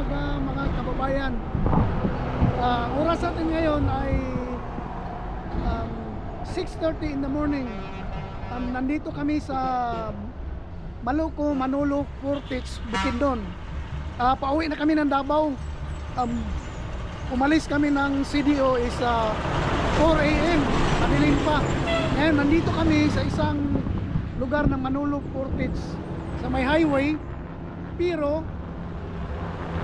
umaga mga kababayan. Oras natin ngayon ay 6:30 in the morning. Nandito kami sa Maluco, Manolo, Fortich, Bukidnon. Pauwi na kami ng Davao. Umalis kami ng CDO is 4 AM. Madilim pa. Ngayon nandito kami sa isang lugar ng Manolo, Fortich sa may highway. Pero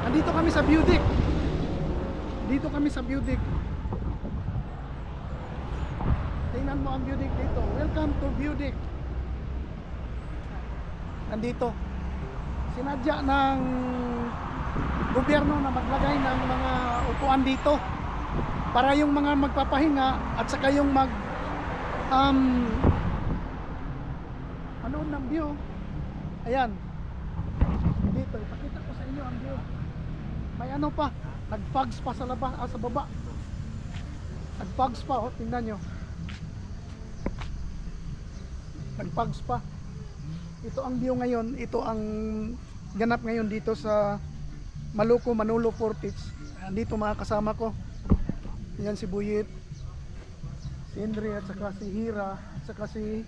nandito kami sa Budik. Dito kami sa Budik. Tingnan mo ang Budik dito. Welcome to Budik. Nandito. Sinadya ng gobyerno na maglagay ng mga upuan dito para yung mga magpapahinga at saka yung ano ng view. Ayan. Dito, ipakita ko sa inyo ang view. May ano pa, nag-fogs pa sa labas, sa baba. Nag-fogs pa, oh, tingnan nyo. Nag-fogs pa. Ito ang view ngayon, ito ang ganap ngayon dito sa Maluco, Manolo, Fortich. Dito mga kasama ko. Yan si Buyit, si Henry at saka si Hira, at saka si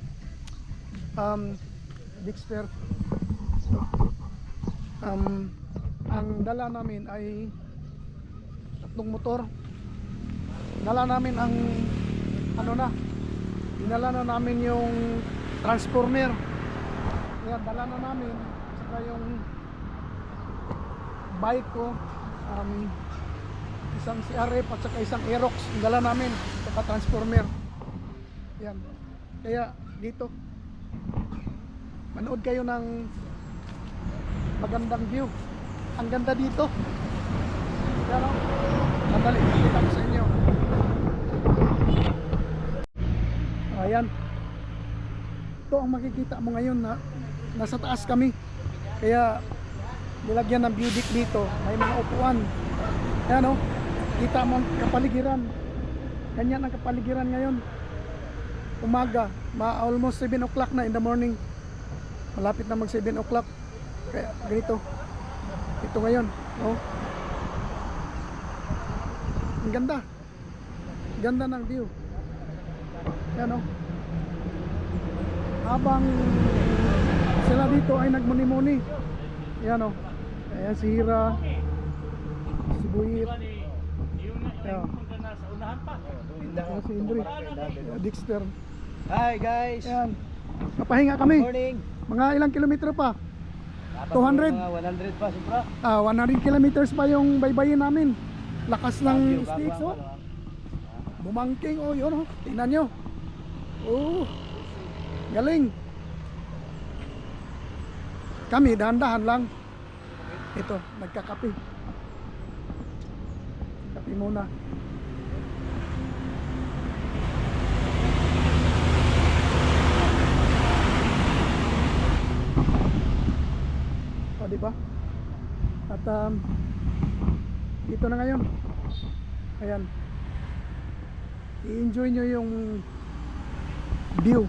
Dexter. Ang dala namin ay tatlong motor. Dala namin ang ano na, dinala na namin yung transformer. Yan, dala na namin, saka yung bike ko, isang CRF at saka isang Aerox, dala namin, saka transformer. Yan, kaya dito manood kayo ng magandang view. Ang ganda dito. Yan o, madali, nakita ko sa inyo. Ayan, ito ang makikita mo ngayon na nasa taas kami, kaya nilagyan ng view deck dito. May mga upuan. Ayan o, kita mo ang kapaligiran. Ganyan ang kapaligiran ngayon. Umaga, almost 7 o'clock na in the morning. Malapit na mag 7 o'clock. Kaya ganito. Ito ngayon, oh. Ang ganda. Ganda ng view. Ayan o. Habang sila dito ay nagmuni-muni. Ayan o. Ayan si Hira, si Buyit, ayan si Indri, Dexter. Hi guys. Ayan, kapahinga kami. Morning. Mga ilang kilometro pa? Dapat 200? mga 100 pa sobra. 100 kilometers pa yung baybayin namin. Lakas ng sticks oh. Bumangking oh, yun oh. Tingnan nyo. Oh, galing. Kami dahan-dahan lang. Ito, nagkakape. Kape muna. O, diba? At dito na ngayon. Ayan. I-enjoy nyo yung view.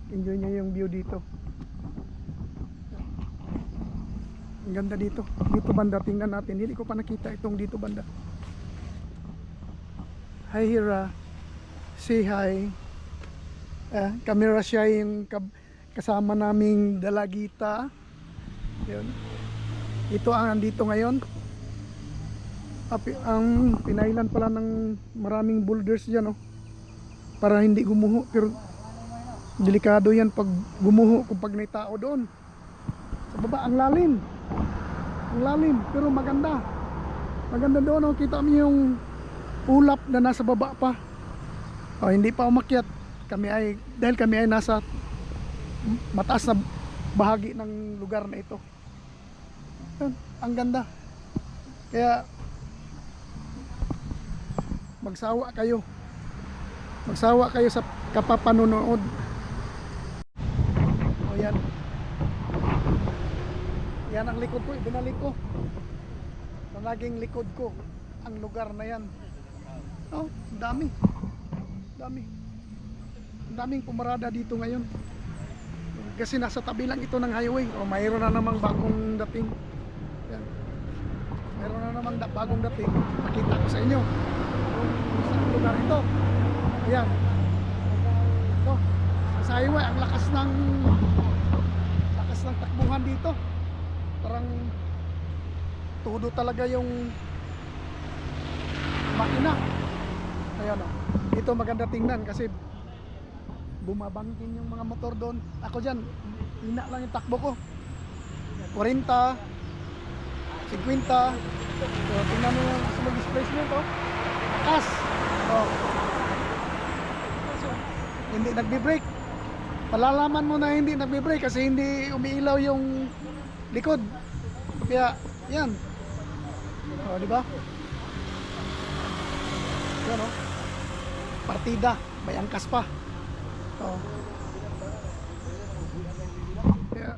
Enjoy nyo yung view dito. Ang ganda dito. Dito banda, tingnan natin. Hindi ko pa nakita itong dito banda. Hi Hira. Say hi. Camera siya yung kasama naming dalagita. Yun. Ito ang nandito ngayon. Ang pinailan pala ng maraming boulders dyan, oh. Para hindi gumuho. Pero delikado yan pag gumuho kung pag may tao doon. Sa baba, ang lalim. Ang lalim, pero maganda. Maganda doon, oh. Kita mo yung ulap na nasa baba pa. Oh, hindi pa umakyat. Dahil kami ay nasa mataas na bahagi ng lugar na ito. Yan, ang ganda. Kaya magsawa kayo. Magsawa kayo sa kapapanonood. O yan. Yan ang likod ko, ibinalik ko. Sa naging likod ko, ang lugar na yan. Oh, dami. Dami. Ang daming pumarada dito ngayon. Kasi nasa tabi lang ito ng highway. O mayroon na namang bagong dating. Yan. meron na namang bagong dating. Pakita ko sa inyo kung saan lugar ito. Ayan. Ito. Sa highway, ang lakas ng takbuhan dito. Parang todo talaga yung makina. Ayan o. Dito maganda tingnan kasi bumabangkin yung mga motor doon. Ako dyan, hina lang yung takbo ko. 40, 50. So, tingnan mo yung small displacement to. Takas. Oh. So, hindi nagbe-brake. Palalaman mo na hindi nagbe-brake kasi hindi umiilaw yung likod. Kaya, yan. O, di ba? Yan o. Partida. May angkas pa. O. Kaya,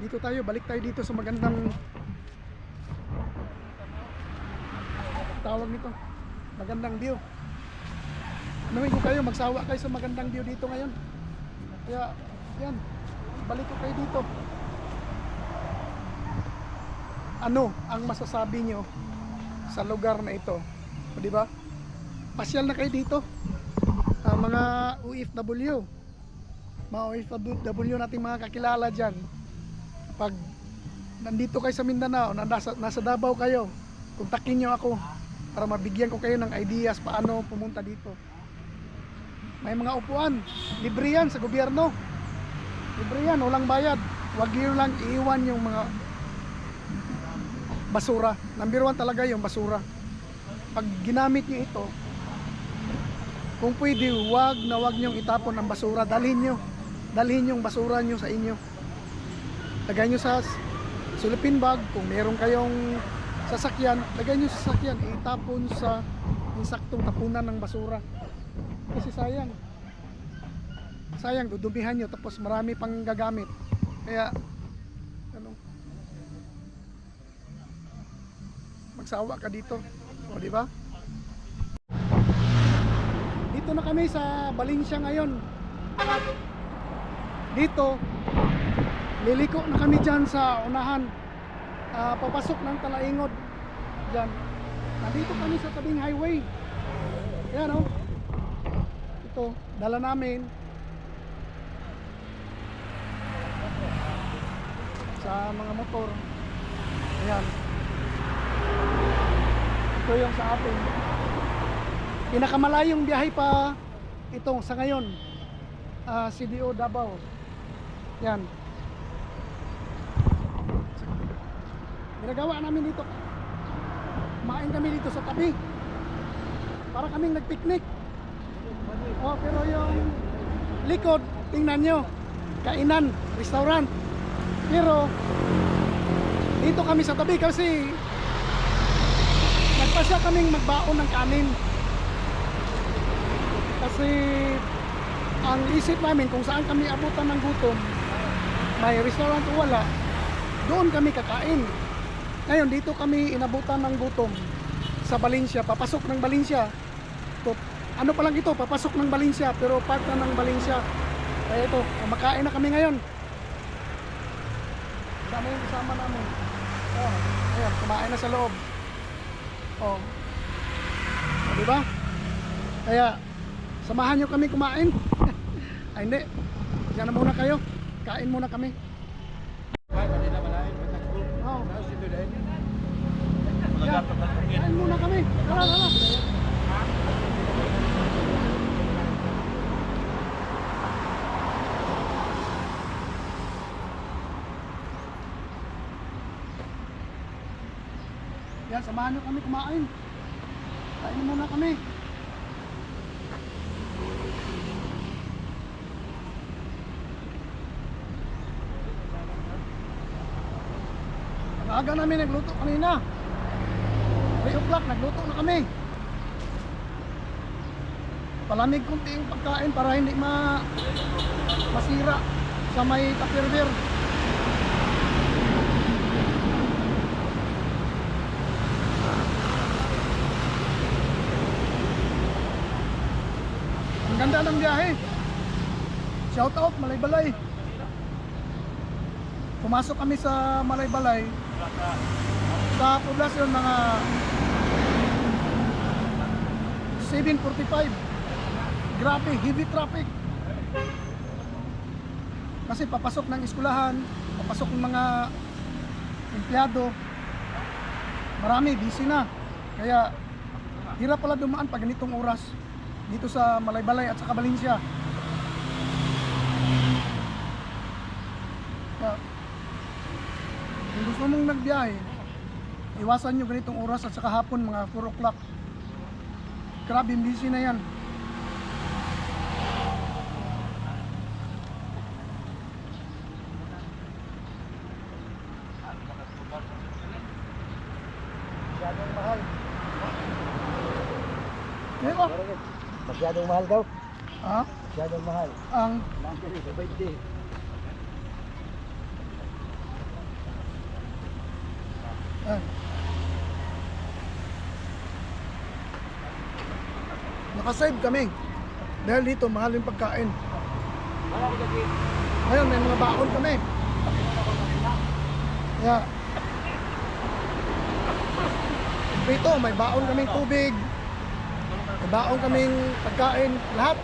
dito tayo. Balik tayo dito sa magandang tawag nito. Magandang view. Namin ko kayo, magsawa kayo sa magandang view dito ngayon. Kaya, yan. Balik ko kayo dito. Ano ang masasabi nyo sa lugar na ito? O, di ba? Pasyal na kayo dito. Mga OFW. Mga OFW nating mga kakilala dyan. Pag nandito kayo sa Mindanao, nasa Davao kayo, kontakin nyo ako para mabigyan ko kayo ng ideas paano pumunta dito. May mga upuan, libre yan sa gobyerno. Libre yan, walang bayad. Huwag nyo lang iiwan yung mga basura. Number 1 talaga yung basura. Pag ginamit nyo ito, kung pwede, huwag nyo itapon ang basura. Dalhin yung basura nyo sa inyo. Lagay nyo sa sulipin bag. Kung meron kayong sasakyan, lagay nyo sa sasakyan. Itapon sa insaktong tapunan ng basura. Kasi sayang dudumihan nyo tapos marami pang gagamit. Kaya ano, magsawa ka dito. O, di ba? Dito na kami sa Valencia ngayon. Dito liliko na kami dyan sa unahan. Papasok ng Talaingod dyan. Nandito kami sa tabing highway. Ayan o. Ito, dala namin sa mga motor. Ayan. Ito yung sa atin. Pinakamalayong biyahe pa itong sa ngayon. CDO Davao. Yan. Ginagawa namin dito. Kumain kami dito sa tabi. Para kaming nagpiknik. Oh, pero yung likod, tingnan nyo, kainan, restaurant. Pero dito kami sa tabi kasi nagpasya kaming magbaon ng kanin. Kasi ang isip namin kung saan kami abutan ng gutom, may restaurant o wala, doon kami kakain. Ngayon dito kami inabutan ng gutom sa Valencia, papasok ng Valencia. Ano pa lang ito, papasok ng Valencia, pero part na ng Valencia. Kaya ito, makain na kami ngayon. Sama yung kasama namin. Oh, ayan, kumain na sa loob. Oh. Oh, diba? Kaya, samahan nyo kami kumain. Ay hindi, diyan na muna kayo. Kain muna kami. Oh. Yeah. Kain muna kami. Tara, tara. Yan, samahan nyo kami kumain. Kain muna kami. Ang aga namin nagluto kanina. 3 o'clock nagluto na kami. Palamig kunting pagkain para hindi masira sa may tupperware. Ang ganda ng biyahe. Shout out Malaybalay. Pumasok kami sa Malaybalay. Sa poblasyon mga 7:45. Grabe, heavy traffic. Kasi papasok ng eskwelahan, papasok ng mga empleyado. Marami, busy na. Kaya hirap pala dumaan pag ganitong oras dito sa Malaybalay at sa Valencia. Kaya, kung gusto mong nagbiyahe, iwasan nyo ganitong oras at saka hapon mga 4 o'clock. Grabe, busy na yan. Masyadong mahal. Ngayon ko, Masyadong mahal daw. ha? Masyadong mahal. Ang Nandito sa 20. Ayan. Nakasave kami. Dahil dito, mahal yung pagkain. Wala ko lagi. Ngayon, may mga baon kami. Kaya, dito, may baon kaming tubig. May baon kaming pagkain. Lahat.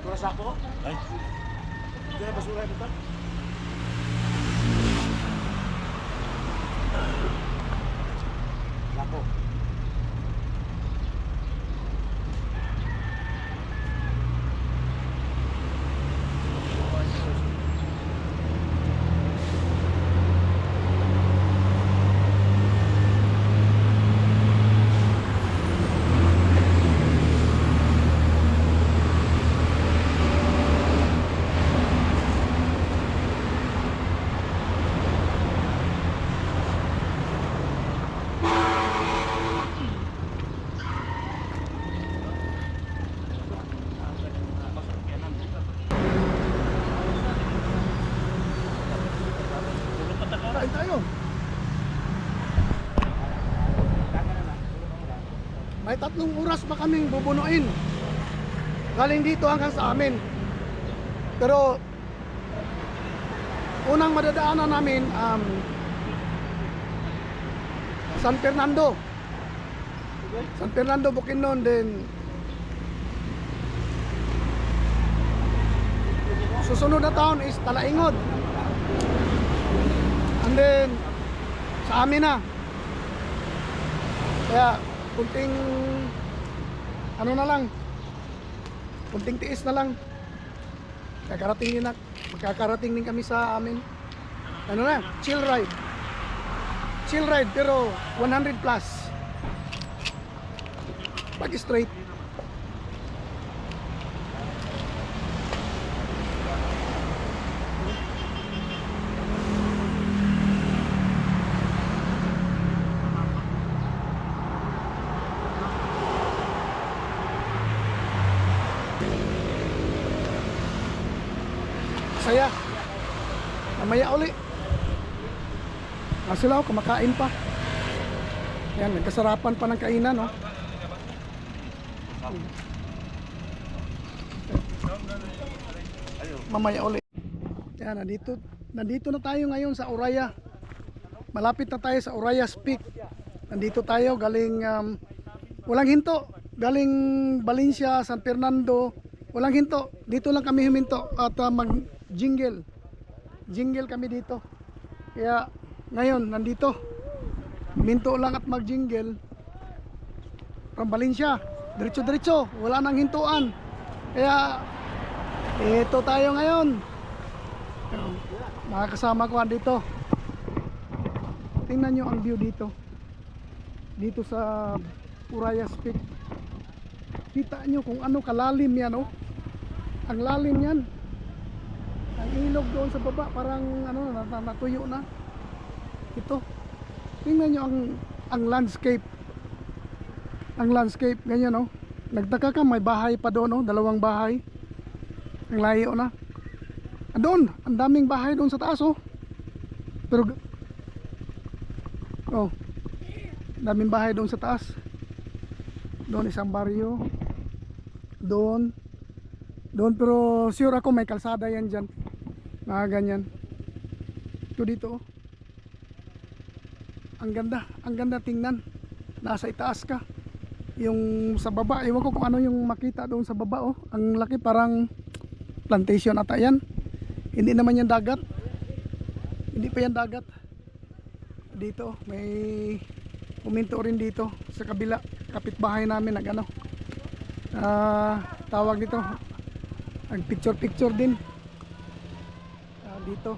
Turas ako? Ay. Hindi na basura ito. Lako. kain tayo. May 3 oras pa kaming bubunuin. Galing dito hanggang sa amin. Pero unang madadaanan namin San Fernando. San Fernando, Bukidnon, then susunod na town is Talaingod. And then sa amin na. Kaya kunting ano na lang, kunting tiis na lang. Magkakarating din kami sa amin. Ano na, chill ride pero 100 plus. Pag straight. Saya. Mamaya uli. Sila kumakain pa. Yan, nagkasarapan pa ng kainan, no? Mamaya uli. Yan, nandito na tayo ngayon sa Oraya. Malapit na tayo sa Oraya's Peak. Nandito tayo galing walang hinto. Galing Valencia, San Fernando. Walang hinto. Dito lang kami huminto at mag-jingle. Jingle kami dito. Kaya ngayon nandito. Minto lang at mag-jingle. From Valencia. Diretso-diretso. Wala nang hintuan. Kaya ito tayo ngayon. Mga kasama ko dito. Tingnan nyo ang view dito. Dito sa Oraya's Peak. Kita nyo kung ano kalalim yan, oh. Ang lalim yan. Ang ilog doon sa baba parang ano, natuyo na. Ito. Tingnan nyo ang landscape. Ang landscape ganyan, oh. Nagtaka ka, may bahay pa doon, oh. 2 bahay. Ang layo na. Doon, ang daming bahay doon sa taas, oh. Pero daming bahay doon sa taas. Doon isang baryo. Doon pero sure ako may kalsada yan dyan. Mga ganyan. Ito dito, oh. Ang ganda tingnan. Nasa itaas ka. Yung sa baba, ewan ko kung ano yung makita doon sa baba, oh. Ang laki, parang plantation ata yan. Hindi naman yan dagat. Hindi pa yan dagat. Dito may puminto rin dito sa kabila, kapitbahay namin nag tawag dito, nag picture din dito.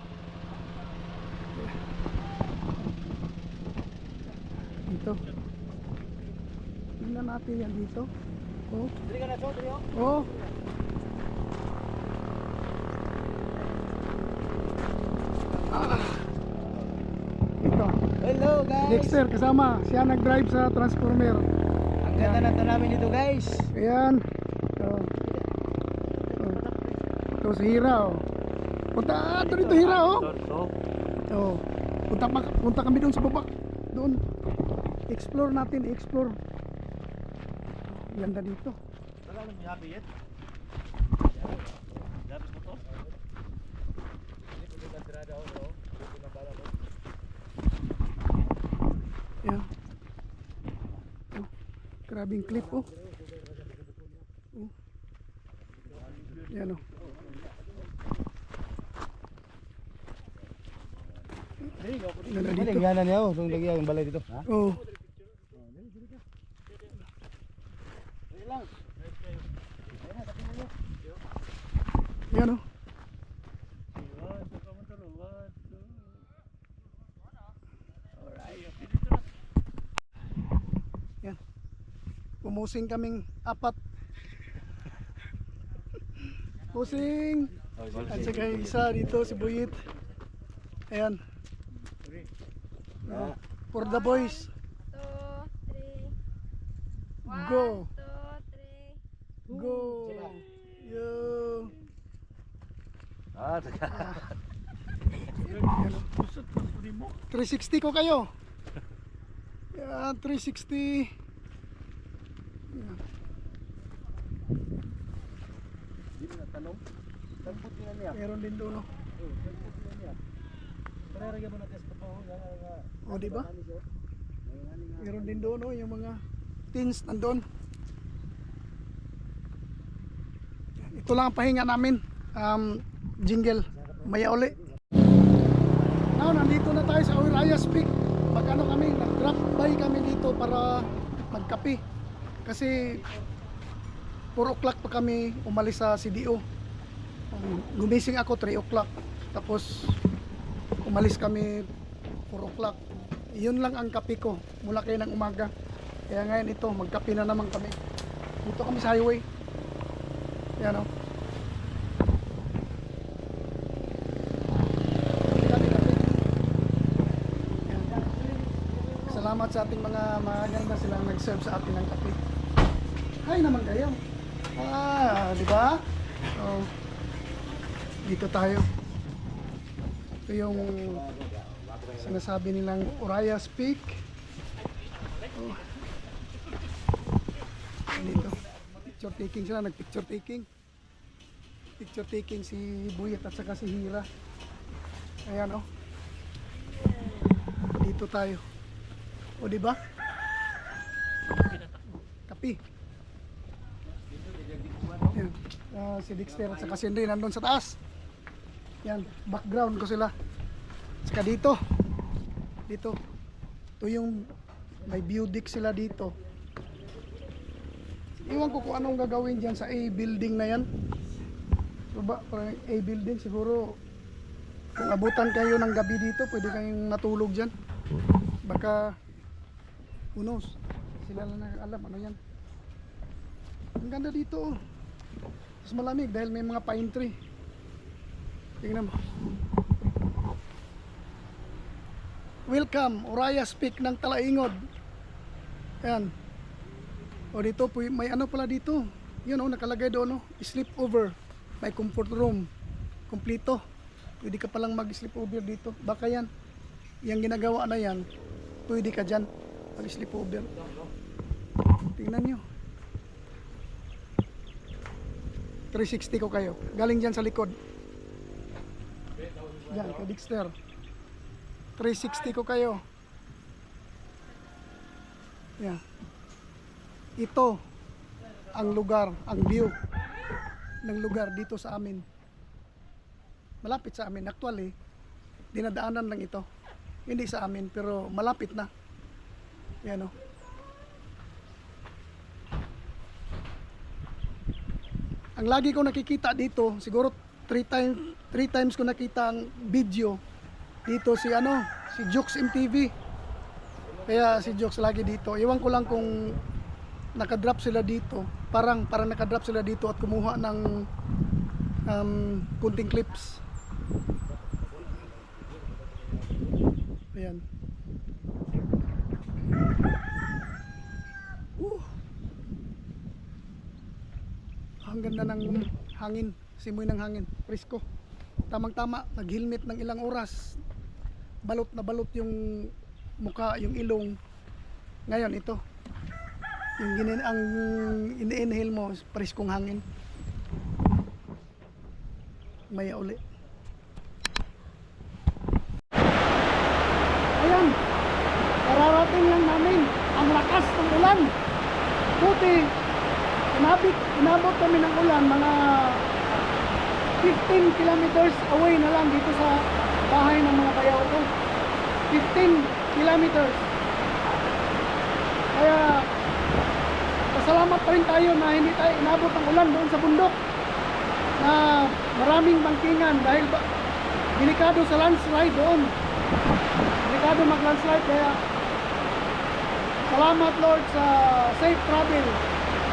Tingnan natin yan dito. Ito. Hello guys! Dexter kasama, siya nag-drive sa transformer. Ang ganda na ito namin dito guys. Ayan. Ito si Hira, oh. Punta dito Hira, oh. Punta kami doon sa baba. Doon. Explore natin, explore. Ganda dito. Yan. Grabing clip, oh. Yan, oh. Ganda dito. Tingnan niyo, itong lagi ang balay dito. Oh. Yan, oh. Yan. Pumusing kaming 4. Pusing. At saka yung isa dito si Buyit. Ayan. For the boys. 2, 3. Go. 1, 2, 3. Go. Yo. Teka. 360 ko kayo. Yan, 360. Yan. Meron din doon, oh. O, diba? Meron din doon, oh, yung mga tins nandun. Ito lang ang pahinga namin. Jingle. Maya uli. Now, nandito na tayo sa Oraya's Peak. Mag-ano kami, nag-drop by kami dito para magkape. Kasi 4 o'clock pa kami umalis sa CDO. Gumising ako 3 o'clock. Tapos umalis kami 4 o'clock. Yun lang ang kape ko mula kayo ng umaga. Kaya ngayon ito, magkape na naman kami. Dito kami sa highway. Yan o. Salamat sa ating mga maganda silang nag-serve sa atin ng kape. Hay naman kayo. Di ba? So, dito tayo. Ito yung sinasabi nilang Uriah's Peak. Oh. Dito. Picture taking sila, nag-picture taking. Picture taking si Buyet at saka si Hira. Ayan oh. Dito tayo. O di ba? Kapi. Yan. Si Dexter at saka si Henry nandun sa taas. Yan, background ko sila. Saka dito. Dito. Ito yung may view deck sila dito. Iwan ko kung anong gagawin dyan sa A building na yan. So ba, parang A building siguro kung abutan kayo ng gabi dito, pwede kayong natulog dyan. Baka who knows? Sila lang alam ano yan. Ang ganda dito oh. Mas malamig dahil may mga pine tree. Tingnan mo. Welcome, Uriah's Peak ng Talaingod. Ayan. O dito po, may ano pala dito. Yun o, nakalagay doon o. Sleep over. May comfort room. Kompleto. Pwede ka palang mag-sleep over dito. Baka yan. Yung ginagawa na yan, pwede ka dyan mag-sleep over. Tingnan nyo. 360 ko kayo. Galing dyan sa likod. Yan, kay Dexter. 360 ko kayo. Yan. Ito ang lugar, ang view ng lugar dito sa amin. Malapit sa amin. Actually, dinadaanan lang ito. Hindi sa amin, pero malapit na. Yan o. Ang lagi ko nakikita dito, siguro 3 times ko nakita ang video dito si Jokes MTV. Kaya si Jokes lagi dito. Iwan ko lang kung nakadrop sila dito. Parang nakadrop sila dito at kumuha ng kunting clips. Ayan. Ang ganda ng hangin, simoy ng hangin, presko. Tamang-tama, nag-helmet ng ilang oras. Balot na balot yung muka, yung ilong. Ngayon ito. Yung ang ini-inhale mo, preskong hangin. Maya uli. Ayan. Kararating lang namin ang lakas ng ulan. Buti inabot kami ng ulan mga 15 kilometers away na lang dito sa bahay ng mga bayaw ko. 15 kilometers. Kaya pasalamat pa rin tayo na hindi tayo inabot ng ulan doon sa bundok na maraming bangkingan dahil delikado sa landslide doon. Delikado mag-landslide kaya salamat Lord sa safe travel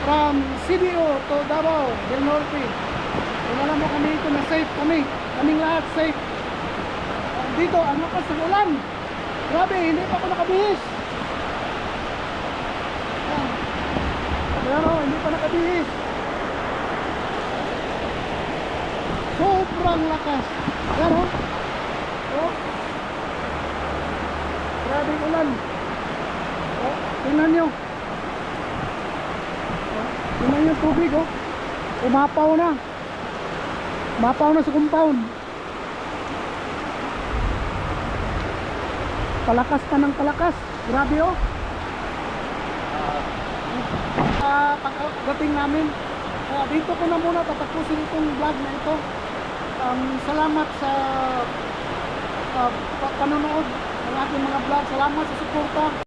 from CDO to Davao del Norte. Wala mo kami ito na safe kami. Kaming lahat safe. Dito, ang lakas ng ulan. Grabe, hindi pa ako nakabihis. Pero hindi pa nakabihis. Sobrang lakas. Pero, oh, grabe ulan. Oh, tingnan nyo. Tingnan yung tubig oh. Umapaw na. Umapaw na sa compound. Palakas pa ng palakas. Grabe oh. Pagdating namin, dito ko na muna tatapusin itong vlog na ito. Salamat sa panonood ng aking mga vlog. Salamat sa suporta.